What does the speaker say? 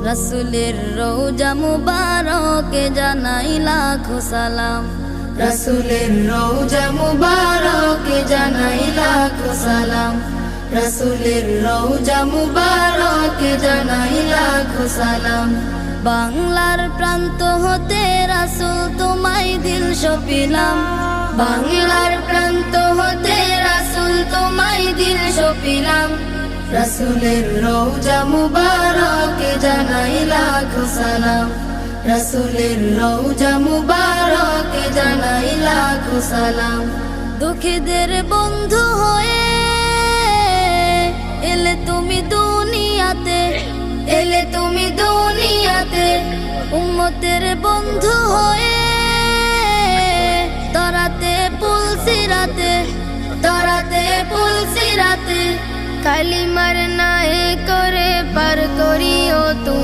রাসূলের রওজা মুবারকে জানাই লাখো সালাম। রাসূলের রওজা মুবারকে জানাই লাখো সালাম। রাসূলের রওজা মুবারকে জানাই লাখো সালাম। বাংলার প্রান্ত হতে রাসূল তোমায় দিল সপিলাম। বাংলার প্রান্ত হতে রাসূল তোমায় দিল সপিলাম। রাসূলের রওজা মুবারকে জানাই লাখো সালাম। রাসূলের রওজা মুবারকে জানাই লাখো সালাম। দুঃখীদের বন্ধু হয়ে এলে তুমি দুনিয়াতে, এলে তুমি দুনিয়াতে। উম্মতের বন্ধু হয়ে তরাতে পুলসিরাতে, তরাতে পুলসিরাতে। কালিমার নায়ে করে পার করিও তুমি।